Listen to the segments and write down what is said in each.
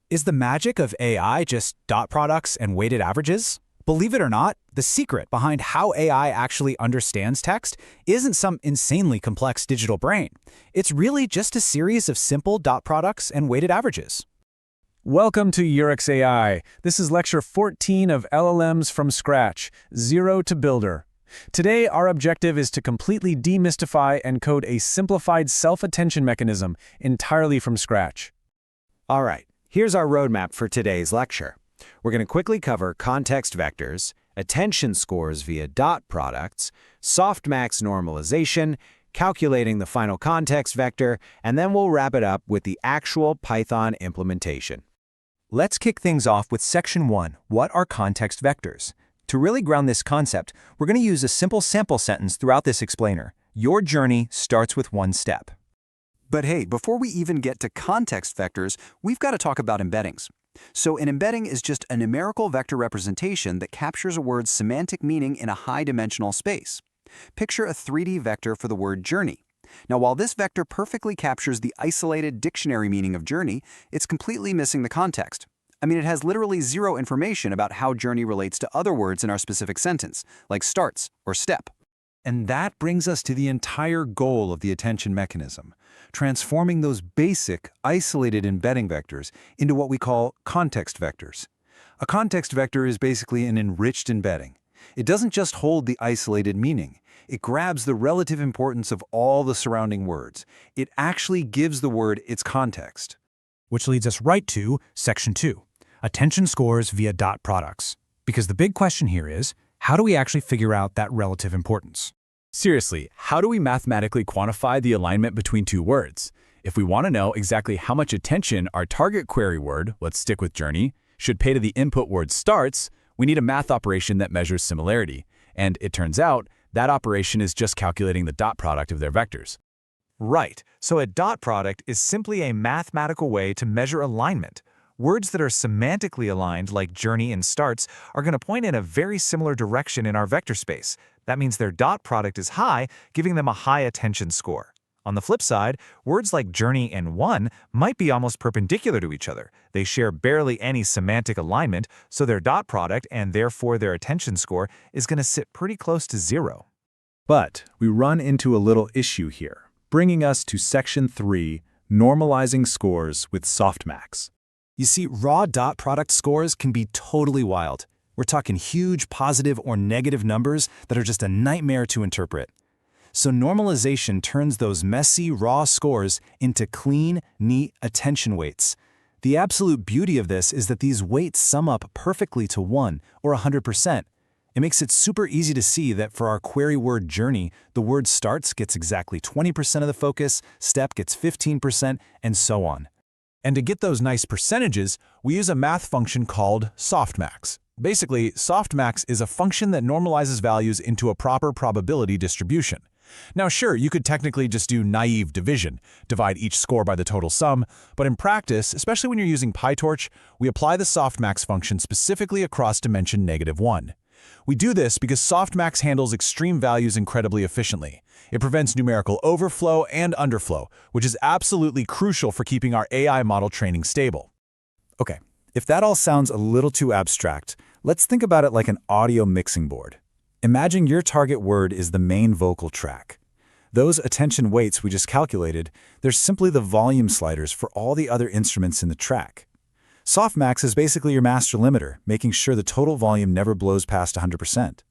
Is the magic of AI just dot products and weighted averages? Believe it or not, the secret behind how AI actually understands text isn't some insanely complex digital brain. It's really just a series of simple dot products and weighted averages. Welcome to Yurix AI. This is lecture 14 of LLMs from scratch, Zero to Builder. Today, our objective is to completely demystify and code a simplified self-attention mechanism entirely from scratch. All right, here's our roadmap for today's lecture. We're going to quickly cover context vectors, attention scores via dot products, softmax normalization, calculating the final context vector, and then we'll wrap it up with the actual Python implementation. Let's kick things off with Section 1, What are context vectors? To really ground this concept, we're going to use a simple sample sentence throughout this explainer. Your journey starts with one step. But hey, before we even get to context vectors, we've got to talk about embeddings. So an embedding is just a numerical vector representation that captures a word's semantic meaning in a high-dimensional space. Picture a 3D vector for the word journey. Now, while this vector perfectly captures the isolated dictionary meaning of journey, it's completely missing the context. I mean, it has literally zero information about how journey relates to other words in our specific sentence, like starts or step. And that brings us to the entire goal of the attention mechanism, transforming those basic, isolated embedding vectors into what we call context vectors. A context vector is basically an enriched embedding. It doesn't just hold the isolated meaning. It grabs the relative importance of all the surrounding words. It actually gives the word its context. Which leads us right to Section 2, Attention scores via dot products. Because the big question here is, how do we actually figure out that relative importance? Seriously, how do we mathematically quantify the alignment between two words? If we want to know exactly how much attention our target query word, let's stick with journey, should pay to the input word starts, we need a math operation that measures similarity. And it turns out, that operation is just calculating the dot product of their vectors. Right, so a dot product is simply a mathematical way to measure alignment. Words that are semantically aligned, like journey and starts, are going to point in a very similar direction in our vector space. That means their dot product is high, giving them a high attention score. On the flip side, words like journey and one might be almost perpendicular to each other. They share barely any semantic alignment, so their dot product, and therefore their attention score, is going to sit pretty close to zero. But we run into a little issue here, bringing us to Section 3, Normalizing scores with softmax. You see, raw dot product scores can be totally wild. We're talking huge positive or negative numbers that are just a nightmare to interpret. So normalization turns those messy, raw scores into clean, neat attention weights. The absolute beauty of this is that these weights sum up perfectly to 1 or 100%. It makes it super easy to see that for our query word journey, the word starts gets exactly 20% of the focus, step gets 15%, and so on. And to get those nice percentages, we use a math function called softmax. Basically, softmax is a function that normalizes values into a proper probability distribution. Now sure, you could technically just do naive division, divide each score by the total sum, but in practice, especially when you're using PyTorch, we apply the softmax function specifically across dimension -1. We do this because softmax handles extreme values incredibly efficiently. It prevents numerical overflow and underflow, which is absolutely crucial for keeping our AI model training stable. Okay, if that all sounds a little too abstract, let's think about it like an audio mixing board. Imagine your target word is the main vocal track. Those attention weights we just calculated, they're simply the volume sliders for all the other instruments in the track. Softmax is basically your master limiter, making sure the total volume never blows past 100%.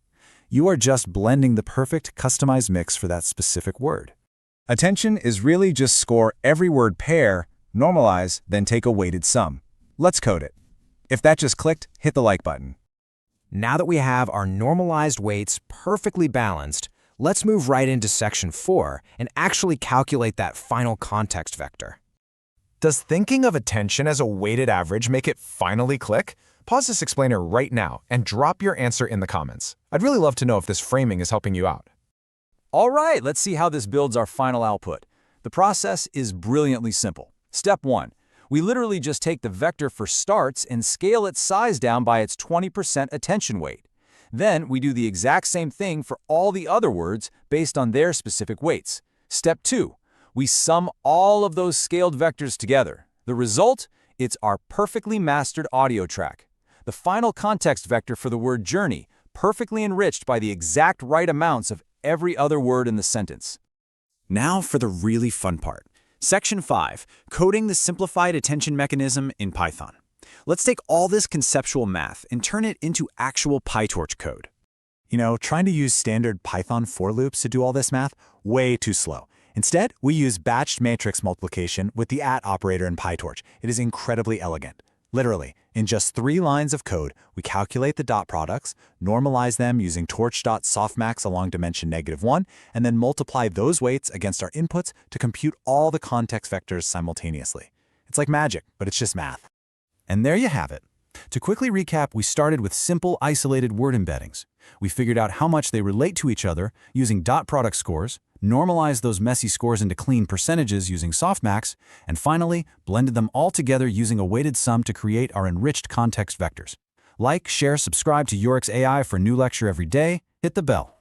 You are just blending the perfect customized mix for that specific word. Attention is really just score every word pair, normalize, then take a weighted sum. Let's code it. If that just clicked, hit the like button. Now that we have our normalized weights perfectly balanced, let's move right into Section 4 and actually calculate that final context vector. Does thinking of attention as a weighted average make it finally click? Pause this explainer right now and drop your answer in the comments. I'd really love to know if this framing is helping you out. All right, let's see how this builds our final output. The process is brilliantly simple. Step 1. We literally just take the vector for starts and scale its size down by its 20% attention weight. Then we do the exact same thing for all the other words based on their specific weights. Step 2. We sum all of those scaled vectors together. The result It's our perfectly mastered audio track. The final context vector for the word journey, perfectly enriched by the exact right amounts of every other word in the sentence. Now for the really fun part. Section 5, coding the simplified attention mechanism in Python. Let's take all this conceptual math and turn it into actual PyTorch code. You know, trying to use standard Python for loops to do all this math, way too slow. Instead, we use batched matrix multiplication with the operator in PyTorch. It is incredibly elegant. Literally, in just 3 lines of code, we calculate the dot products, normalize them using torch.softmax along dimension -1, and then multiply those weights against our inputs to compute all the context vectors simultaneously. It's like magic, but it's just math. And there you have it. To quickly recap, we started with simple, isolated word embeddings. We figured out how much they relate to each other using dot product scores, normalized those messy scores into clean percentages using softmax, and finally, blended them all together using a weighted sum to create our enriched context vectors. Like, share, subscribe to Yurix AI for a new lecture every day. Hit the bell.